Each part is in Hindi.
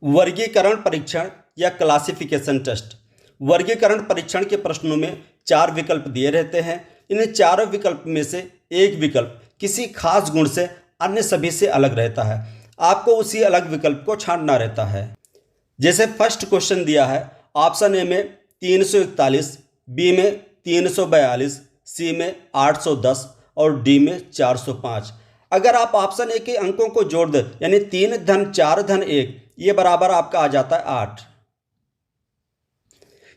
वर्गीकरण परीक्षण या क्लासिफिकेशन टेस्ट। वर्गीकरण परीक्षण के प्रश्नों में 4 विकल्प दिए रहते हैं। इन चारों विकल्प में से एक विकल्प किसी खास गुण से अन्य सभी से अलग रहता है। आपको उसी अलग विकल्प को छांटना रहता है। जैसे फर्स्ट क्वेश्चन दिया है, ऑप्शन ए में 341, बी में 342, सी में 810 और डी में 405। अगर आप ऑप्शन ए के अंकों को जोड़ दें, यानी 3 धन 4 धन 1, ये बराबर आपका आ जाता है 8।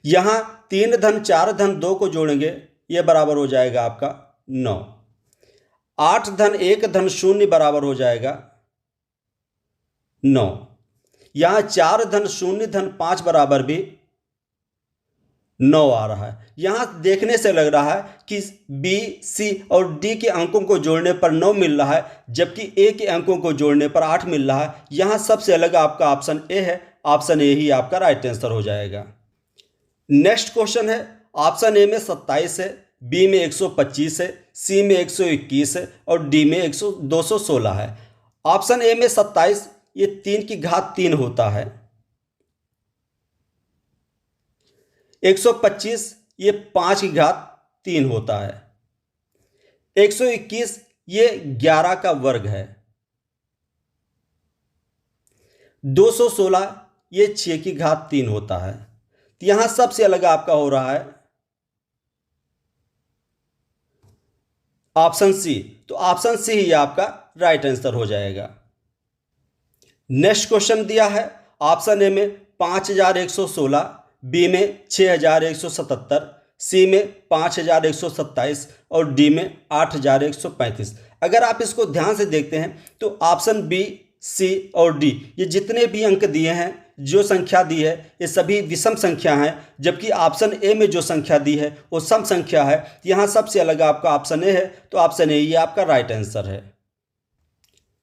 यहां 3 धन 4 धन 2 को जोड़ेंगे, ये बराबर हो जाएगा आपका 9। 8 धन 1 धन 0 बराबर हो जाएगा 9। यहां 4 धन 0 धन 5 बराबर भी 9 आ रहा है। यहां देखने से लग रहा है कि बी, सी और डी के अंकों को जोड़ने पर 9 मिल रहा है, जबकि ए के अंकों को जोड़ने पर 8 मिल रहा है। यहां सबसे अलग आपका ऑप्शन ए है। ऑप्शन ए ही आपका राइट आंसर हो जाएगा। नेक्स्ट क्वेश्चन है, ऑप्शन ए में 27 है, बी में 125 है, सी में 121 है और डी में 216 है। ऑप्शन ए में 27 ये 3 की घात 3 होता है। 125 ये 5 की घात 3 होता है। 121 ये 11 का वर्ग है। 216 ये 6 की घात 3 होता है। तो यहां सबसे अलग आपका हो रहा है ऑप्शन सी। तो ऑप्शन सी ही आपका राइट आंसर हो जाएगा। नेक्स्ट क्वेश्चन दिया है, ऑप्शन ए में 5116, बी में 6177, सी में 5127 और डी में 8135। अगर आप इसको ध्यान से देखते हैं तो ऑप्शन बी, सी और डी ये जितने भी अंक दिए हैं, जो संख्या दी है, ये सभी विषम संख्या हैं, जबकि ऑप्शन ए में जो संख्या दी है वो सम संख्या है। यहाँ सबसे अलग आपका ऑप्शन ए है, तो ऑप्शन ए ये आपका राइट आंसर है।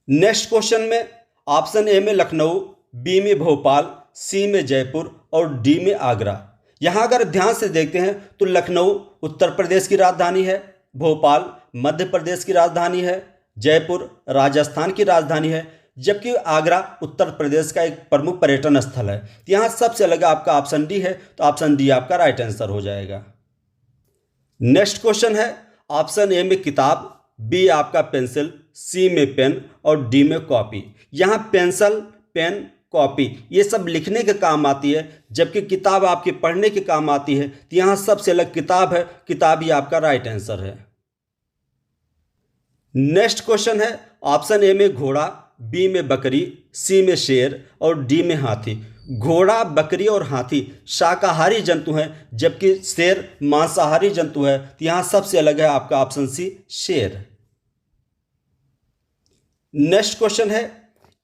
नेक्स्ट क्वेश्चन में ऑप्शन ए में लखनऊ, बी में भोपाल, सी में जयपुर और डी में आगरा। यहाँ अगर ध्यान से देखते हैं तो लखनऊ उत्तर प्रदेश की राजधानी है, भोपाल मध्य प्रदेश की राजधानी है, जयपुर राजस्थान की राजधानी है, जबकि आगरा उत्तर प्रदेश का एक प्रमुख पर्यटन स्थल है। यहाँ सबसे अलग आपका ऑप्शन डी है, तो ऑप्शन डी आपका राइट आंसर हो जाएगा। नेक्स्ट क्वेश्चन है, ऑप्शन ए में किताब, बी आपका पेंसिल, सी में पेन और डी में कॉपी। यहाँ पेंसिल, पेन, कॉपी ये सब लिखने के काम आती है, जबकि किताब आपके पढ़ने के काम आती है। तो यहाँ सबसे अलग किताब है, किताब ही आपका राइट आंसर है। नेक्स्ट क्वेश्चन है, ऑप्शन ए में घोड़ा, बी में बकरी, सी में शेर और डी में हाथी। घोड़ा, बकरी और हाथी शाकाहारी जंतु हैं, जबकि शेर मांसाहारी जंतु है। तो यहाँ सबसे अलग है आपका ऑप्शन सी, शेर। नेक्स्ट क्वेश्चन है,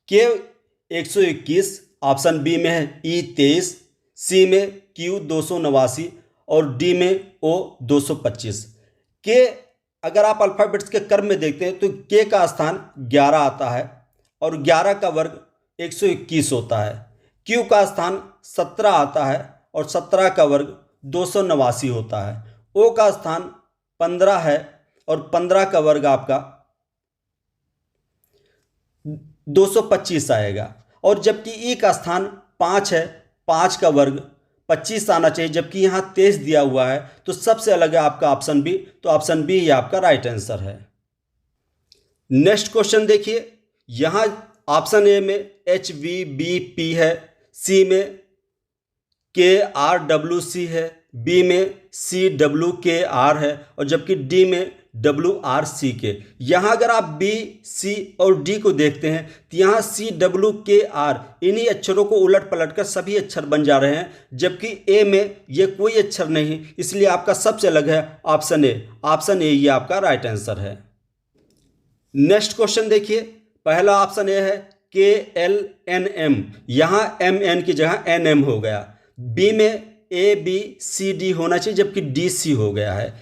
के 121 ऑप्शन बी में है E23, सी में Q 289 और डी में O 225। के अगर आप अल्फ़ाबेट्स के क्रम में देखते हैं तो के का स्थान 11 आता है और 11 का वर्ग 121 होता है। Q का स्थान 17 आता है और 17 का वर्ग 289 होता है। O का स्थान 15 है और 15 का वर्ग आपका 225 आएगा। और जबकि ई का स्थान 5 है, 5 का वर्ग 25 आना चाहिए, जबकि यहाँ 23 दिया हुआ है। तो सबसे अलग है आपका ऑप्शन बी, तो ऑप्शन बी ही आपका राइट आंसर है। नेक्स्ट क्वेश्चन देखिए, यहाँ ऑप्शन ए में HVBP है, सी में KRWC है, बी में CWKR है और जबकि डी में WRCK। यहाँ अगर आप बी, सी और डी को देखते हैं तो यहाँ CWKR इन्हीं अक्षरों को उलट पलट कर सभी अक्षर बन जा रहे हैं, जबकि ए में ये कोई अक्षर नहीं, इसलिए आपका सबसे अलग है ऑप्शन ए। ऑप्शन ए ये आपका राइट आंसर है। नेक्स्ट क्वेश्चन देखिए, पहला ऑप्शन ए है KLNM, यहाँ MN की जगह NM हो गया। बी में ABCD होना चाहिए, जबकि DC हो गया है।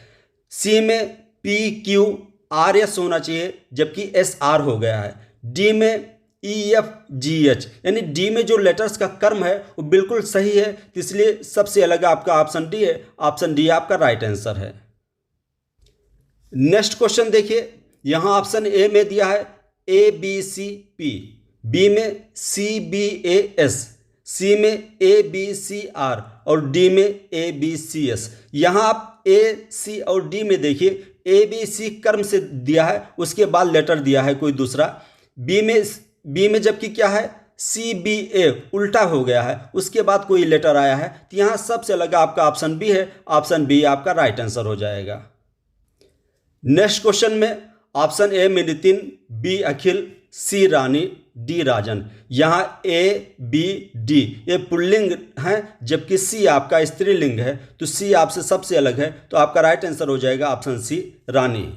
सी में PQRS होना चाहिए, जबकि SR हो गया है। डी में EFGH, यानी डी में जो लेटर्स का क्रम है वो बिल्कुल सही है, इसलिए सबसे अलग आपका ऑप्शन डी है। ऑप्शन डी आपका राइट आंसर है। नेक्स्ट क्वेश्चन देखिए, यहाँ ऑप्शन ए में दिया है ABCP, बी में CBAS, सी में ए बी सी आर और डी में ए बी सी एस। यहाँ आप ए सी और डी में देखिए ए बी सी क्रम से दिया है, उसके बाद लेटर दिया है कोई दूसरा। बी में जबकि क्या है सी बी ए उल्टा हो गया है, उसके बाद कोई लेटर आया है, तो यहाँ सबसे अलग आपका ऑप्शन बी है। ऑप्शन बी आपका राइट आंसर हो जाएगा। नेक्स्ट क्वेश्चन में ऑप्शन ए में नितिन, बी अखिल, सी रानी, डी राजन। यहाँ ए बी डी ये पुल्लिंग है, जबकि सी आपका स्त्रीलिंग है, तो सी आपसे सबसे अलग है, तो आपका राइट आंसर हो जाएगा ऑप्शन सी रानी।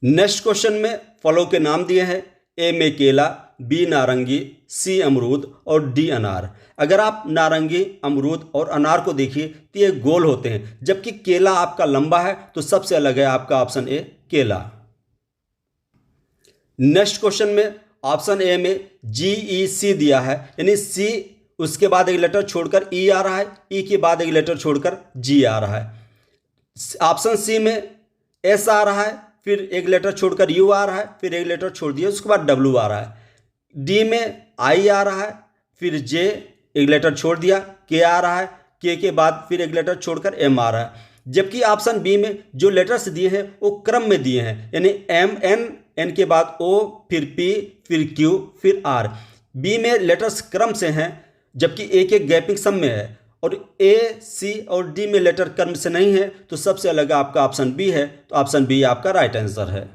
नेक्स्ट क्वेश्चन में फलों के नाम दिए हैं, ए में केला, बी नारंगी, सी अमरूद और डी अनार। अगर आप नारंगी, अमरूद और अनार को देखिए तो ये गोल होते हैं, जबकि केला आपका लंबा है, तो सबसे अलग है आपका ऑप्शन ए केला। नेक्स्ट क्वेश्चन में ऑप्शन ए में जी ई सी दिया है, यानी सी उसके बाद एक लेटर छोड़कर ई आ रहा है, ई के बाद एक लेटर छोड़कर जी आ रहा है। ऑप्शन सी में एस आ रहा है, फिर एक लेटर छोड़कर यू आ रहा है, फिर एक लेटर छोड़ दिया उसके बाद डब्ल्यू आ रहा है। डी में आई आ रहा है, फिर जे एक लेटर छोड़ दिया, के आ रहा है, के बाद फिर एक लेटर छोड़कर एम आ रहा है। जबकि ऑप्शन बी में जो लेटर्स दिए हैं वो क्रम में दिए हैं, यानी एम एन के बाद ओ, फिर पी, फिर क्यू, फिर आर। बी में लेटर्स क्रम से हैं, जबकि एक एक गैपिंग सम में है, और ए सी और डी में लेटर क्रम से नहीं है, तो सबसे अलग आपका ऑप्शन बी है, तो ऑप्शन बी आपका राइट आंसर है।